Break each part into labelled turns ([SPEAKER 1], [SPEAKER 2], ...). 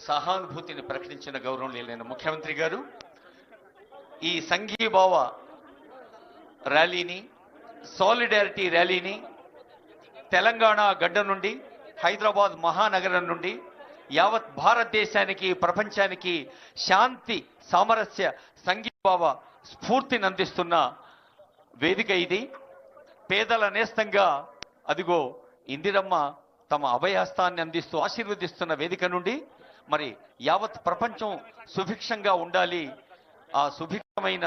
[SPEAKER 1] సహానుభూతిని ప్రకటించిన గౌరవనీయులైన ముఖ్యమంత్రి గారు ఈ సంఘీభావ ర్యాలీని, సాలిడారిటీ ర్యాలీని తెలంగాణ గడ్డ నుండి, హైదరాబాద్ మహానగరం నుండి యావత్ భారతదేశానికి, ప్రపంచానికి శాంతి, సామరస్య, సంఘీభావ స్ఫూర్తిని అందిస్తున్న వేదిక ఇది. పేదల నేస్తంగా అదిగో ఇందిరమ్మ తమ అభయహస్తాన్ని అందిస్తూ ఆశీర్వదిస్తున్న వేదిక నుండి మరి యావత్ ప్రపంచం సుభిక్షంగా ఉండాలి, ఆ సుభిక్షమైన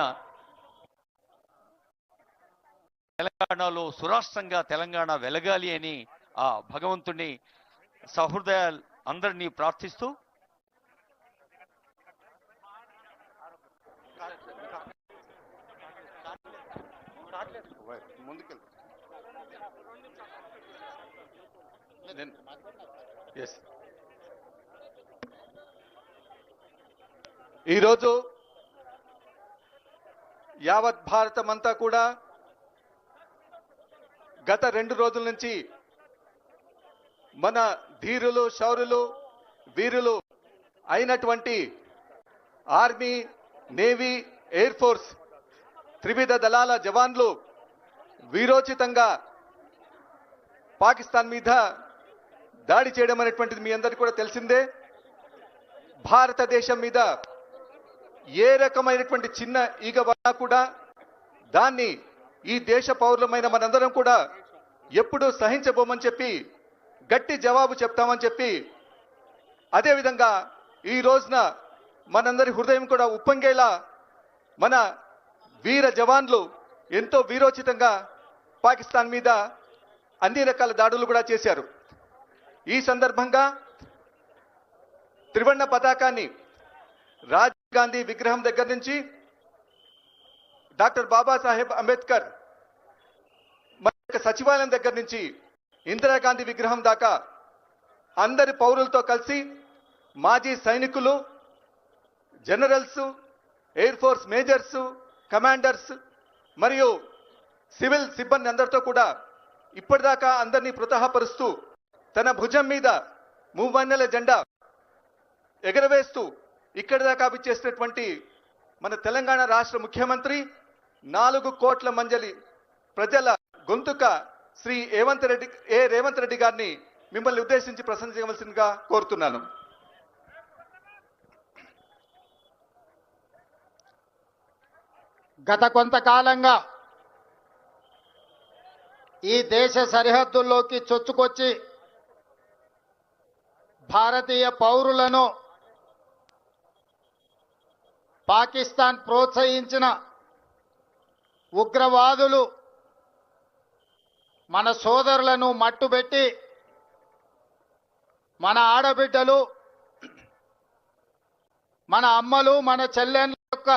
[SPEAKER 1] తెలంగాణలో సురాష్ట్రంగా తెలంగాణ వెలగాలి అని ఆ భగవంతుని సహృదయాలు అందరినీ ప్రార్థిస్తూ
[SPEAKER 2] ఈరోజు యావత్ భారతం అంతా కూడా గత 2 రోజుల నుంచి మన ధీరులు, శౌర్యులు, వీరులు అయినటువంటి ఆర్మీ, నేవీ, ఎయిర్ ఫోర్స్ త్రివిధ దళాల జవాన్లు వీరోచితంగా పాకిస్తాన్ మీద దాడి చేయడం అనేటువంటిది మీ అందరికీ కూడా తెలిసిందే. భారతదేశం మీద ఏ రకమైనటువంటి చిన్న ఈగ వల్ల కూడా దాన్ని ఈ దేశ పౌరులమైన మనందరం కూడా ఎప్పుడూ సహించబోమని చెప్పి గట్టి జవాబు చెప్తామని చెప్పి, అదేవిధంగా ఈ రోజున మనందరి హృదయం కూడా ఉప్పొంగేలా మన వీర జవాన్లు ఎంతో వీరోచితంగా పాకిస్తాన్ మీద అన్ని రకాల దాడులు కూడా చేశారు. ఈ సందర్భంగా త్రివర్ణ పతాకాన్ని రాజీవ్ గాంధీ విగ్రహం దగ్గర నుంచి డాక్టర్ బాబాసాహెబ్ అంబేద్కర్ మన సచివాలయం దగ్గర నుంచి ఇందిరాగాంధీ విగ్రహం దాకా అందరి పౌరులతో కలిసి మాజీ సైనికులు, generals, air force majors, commanders మరియు సివిల్ సిబ్బంది అందరితో కూడా ఇప్పటిదాకా అందరినీ ప్రోత్సాహపరుస్తూ తన భుజం మీద మూవన్నెల జెండా ఎగరవేస్తూ ఇక్కడి దాకా విచ్చేసినటువంటి మన తెలంగాణ రాష్ట్ర ముఖ్యమంత్రి, 4 కోట్ల మంది ప్రజల గొంతుక శ్రీ రేవంత్ రెడ్డి గారిని మిమ్మల్ని ఉద్దేశించి ప్రశంసించవలసిందిగా కోరుతున్నాను.
[SPEAKER 3] గత కొంతకాలంగా ఈ దేశ సరిహద్దుల్లోకి చొచ్చుకొచ్చి భారతీయ పౌరులను పాకిస్తాన్ ప్రోత్సహించిన ఉగ్రవాదులు మన సోదరులను మట్టుబెట్టి మన ఆడబిడ్డలు, మన అమ్మలు, మన చెల్లెళ్ళ యొక్క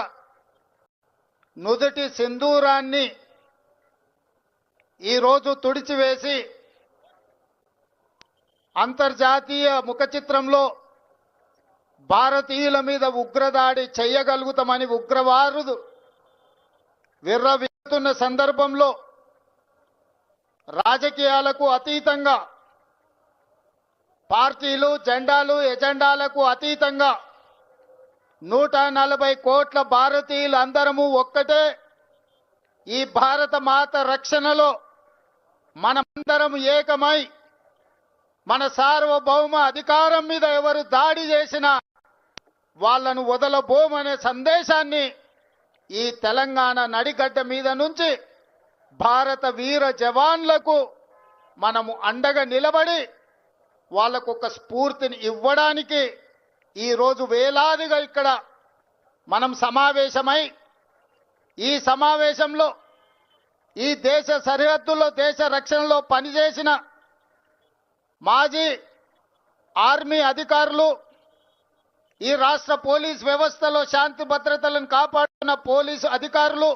[SPEAKER 3] నుదుటి సింధూరాన్ని ఈరోజు తుడిచివేసి అంతర్జాతీయ ముఖ చిత్రంలో భారతీయుల మీద ఉగ్రదాడి చేయగలుగుతామని ఉగ్రవాదులు విర్రవీగుతున్న సందర్భంలో రాజకీయాలకు అతీతంగా, పార్టీలు, జెండాలు, ఎజెండాలకు అతీతంగా 140 కోట్ల భారతీయులు అందరము ఒక్కటే ఈ భారత మాత రక్షణలో మనమందరం ఏకమై మన సార్వభౌమ అధికారం మీద ఎవరు దాడి చేసినా వాళ్ళను వదలబోమనే సందేశాన్ని ఈ తెలంగాణ నడిగడ్డ మీద నుంచి భారత వీర జవాన్లకు మనము అండగా నిలబడి వాళ్ళకు ఒక స్ఫూర్తిని ఇవ్వడానికి ఈరోజు వేలాదిగా ఇక్కడ మనం సమావేశమై ఈ సమావేశంలో ఈ దేశ సరిహద్దుల్లో దేశ రక్షణలో పనిచేసిన మాజీ ఆర్మీ అధికారులు, ఈ రాష్ట్ర పోలీస్ వ్యవస్థలో శాంతి భద్రతలను కాపాడుతున్న పోలీసు అధికారులు,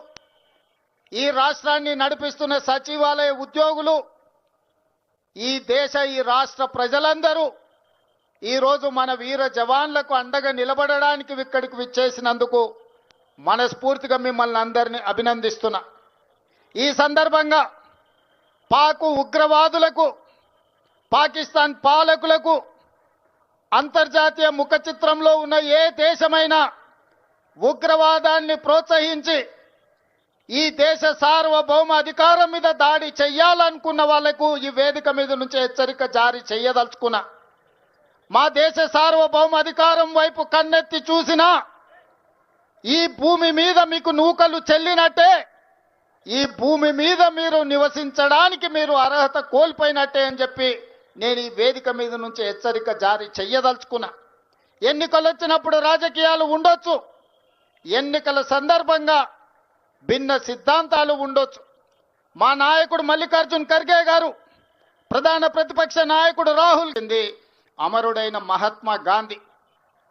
[SPEAKER 3] ఈ రాష్ట్రాన్ని నడిపిస్తున్న సచివాలయ ఉద్యోగులు, ఈ రాష్ట్ర ప్రజలందరూ ఈరోజు మన వీర జవాన్లకు అండగా నిలబడడానికి ఇక్కడికి విచ్చేసినందుకు మనస్ఫూర్తిగా మిమ్మల్ని అందరినీ అభినందిస్తున్నా. ఈ సందర్భంగా పాక్ ఉగ్రవాదులకు, పాకిస్తాన్ పాలకులకు అంతర్జాతీయ ముఖ చిత్రంలో ఉన్న ఏ దేశమైనా ఉగ్రవాదాన్ని ప్రోత్సహించి ఈ దేశ సార్వభౌమ అధికారం మీద దాడి చెయ్యాలనుకున్న వాళ్లకు ఈ వేదిక మీద నుంచి హెచ్చరిక జారీ చేయదలుచుకున్నా. మా దేశ సార్వభౌమ అధికారం వైపు కన్నెత్తి చూసినా ఈ భూమి మీద మీకు నూకలు చెల్లినట్టే, ఈ భూమి మీద మీరు నివసించడానికి మీరు అర్హత కోల్పోయినట్టే అని చెప్పి నేను ఈ వేదిక మీద నుంచి హెచ్చరిక జారీ చెయ్యదలుచుకున్నా. ఎన్నికలు వచ్చినప్పుడు రాజకీయాలు ఉండొచ్చు, ఎన్నికల సందర్భంగా భిన్న సిద్ధాంతాలు ఉండొచ్చు. మా నాయకుడు మల్లికార్జున్ ఖర్గే గారు, ప్రధాన ప్రతిపక్ష నాయకుడు రాహుల్ గాంధీ, అమరుడైన మహాత్మా గాంధీ,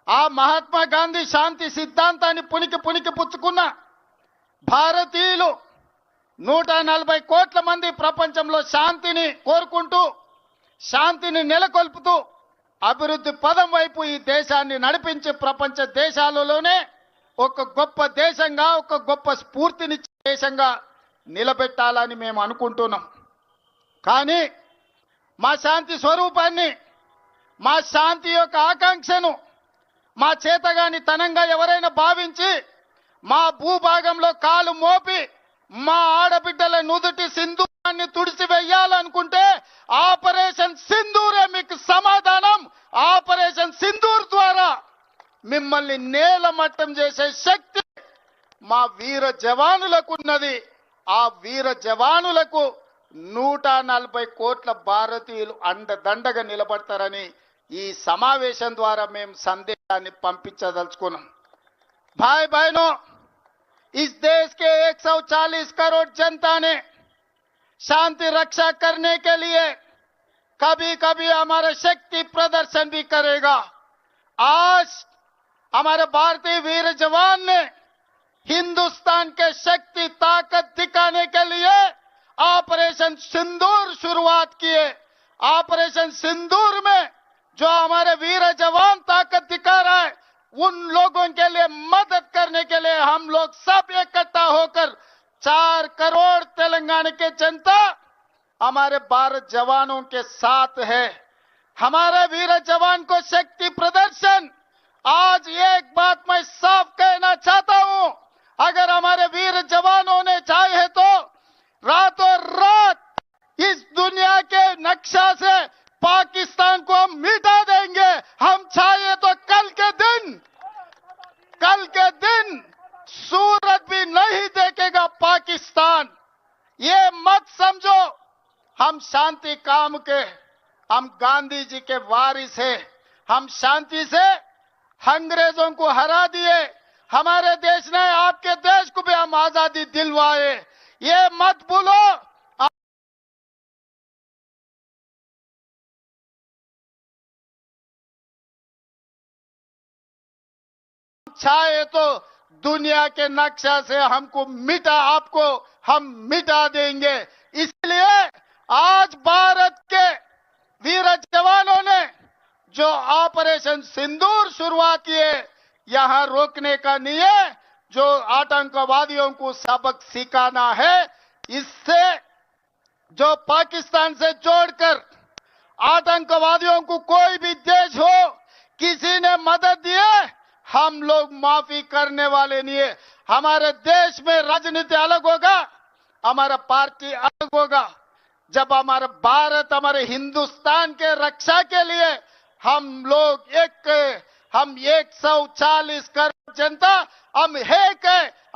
[SPEAKER 3] ఆ మహాత్మా గాంధీ శాంతి సిద్ధాంతాన్ని పుణికి పుచ్చుకున్న భారతీయులు 140 కోట్ల మంది ప్రపంచంలో శాంతిని కోరుకుంటూ, శాంతిని నెలకొల్పుతూ అభివృద్ధి పదం వైపు ఈ దేశాన్ని నడిపించి ప్రపంచ దేశాలలోనే ఒక గొప్ప దేశంగా, ఒక గొప్ప స్ఫూర్తినిచ్చే దేశంగా నిలబెట్టాలని మేము అనుకుంటున్నాం. కానీ మా శాంతి స్వరూపాన్ని, మా శాంతి యొక్క ఆకాంక్షను మా చేతగాని తనంగా ఎవరైనా భావించి మా భూభాగంలో కాలు మోపి మా ఆడబిడ్డల నుదుటి సింధూరాన్ని తుడిచివేయాలనుకుంటే ఆపరేషన్ సింధూరే మీకు సమాధానం. ఆపరేషన్ సింధూర్ ద్వారా మిమ్మల్ని నేలమట్టం చేసే శక్తి మా వీర జవానులకు ఉన్నది. ఆ వీర జవానులకు 140 కోట్ల భారతీయులు అండదండగా నిలబడతారని ఈ సమావేశం ద్వారా మేము సందేశాన్ని పంపించదలుచుకున్నాం. भाई बहनों, इस देश के 140 करोड़ जनता ने शांति रक्षा करने के लिए कभी कभी हमारा शक्ति प्रदर्शन भी करेगा. आज हमारे भारतीय वीर जवान ने हिंदुस्तान के शक्ति ताकत दिखाने के लिए ऑपरेशन सिंदूर शुरुआत किए. ऑपरेशन सिंदूर में जो हमारे वीर जवान ताकत दिखा रहा है, उन लोगों के लिए मदद करने के लिए हम लोग सब इकट्ठा होकर 4 करोड़ तेलंगाना के जनता हमारे भारत जवानों के साथ है. हमारे वीर जवान को शक्ति प्रदर्शन, आज एक बात मैं साफ कहना चाहता हूं, अगर हमारे वीर जवानों ने चाहे तो रातों रात इस दुनिया के नक्शा से पाकिस्तान को हम मिटा देंगे. हम चाहे तो कल के दिन सूरत भी नहीं देखेगा पाकिस्तान. ये मत समझो हम शांति काम के, हम गांधी जी के वारिस हैं. हम शांति से अंग्रेजों को हरा दिए. हमारे देश ने, आपके देश को भी हम आजादी दिलवाए. ये मत भूलो. चाहे तो दुनिया के नक्शा से हमको आपको हम मिटा देंगे. इसलिए आज भारत के वीर जवानों ने जो ऑपरेशन सिंदूर शुरुआत किए, यहां रोकने का नहीं है, जो आतंकवादियों को सबक सिखाना है. इससे जो पाकिस्तान से जोड़कर आतंकवादियों को कोई भी देश हो, किसी ने मदद दिए, हम लोग माफी करने वाले नहीं है. हमारे देश में राजनीति अलग होगा, हमारा पार्टी अलग होगा। जब हमारा भारत, हमारे हिंदुस्तान के रक्षा के लिए हम लोग हम 140 करोड़ जनता हम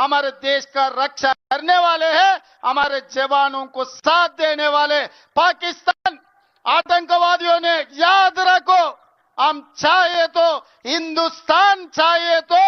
[SPEAKER 3] हमारे देश का रक्षा करने वाले हैं, हमारे जवानों को साथ देने वाले। पाकिस्तान आतंकवादियों ने, याद रखो, हम चाहे तो हिंदुस्तान चाहे तो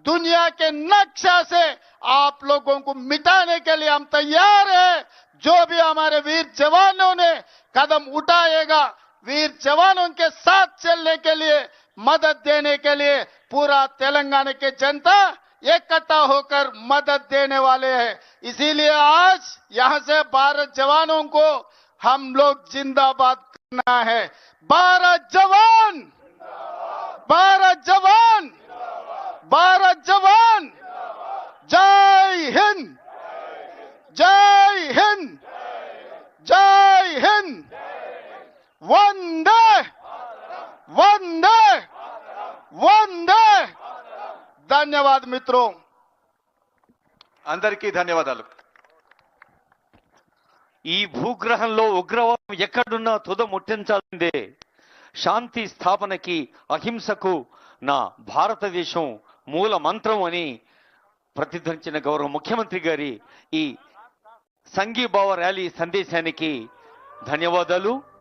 [SPEAKER 3] दुनिया के नक्शा से आप लोगों को मिटाने के लिए हम तैयार हैं। जो भी हमारे वीर जवानों ने कदम उठाएगा, वीर जवानों के साथ चलने के लिए, मदद देने के लिए पूरा तेलंगाना के जनता इकट्ठा होकर मदद देने वाले हैं। इसीलिए आज यहां से भारत जवानों को हम लोग जिंदाबाद करना है। भारत जवान, भारत जवान, भारत जवान, जय हिंद, जय हिंद, जय हिंद, वंदे वंदे वंदे। ధన్యవాद మిత్రం।
[SPEAKER 2] అందరికీ ధన్యవాదాలు।
[SPEAKER 1] ఈ భూగ్రహంలో ఉగ్రవాదం ఎక్కడున్నా తుద ముట్టించాల్సిందే। శాంతి స్థాపనకి, అహింసకు నా భారతదేశం మూల మంత్రం అని ప్రతిధ్వనించిన గౌరవ ముఖ్యమంత్రి గారి ఈ సంఘీభావ ర్యాలీ సందేశానికి ధన్యవాదాలు।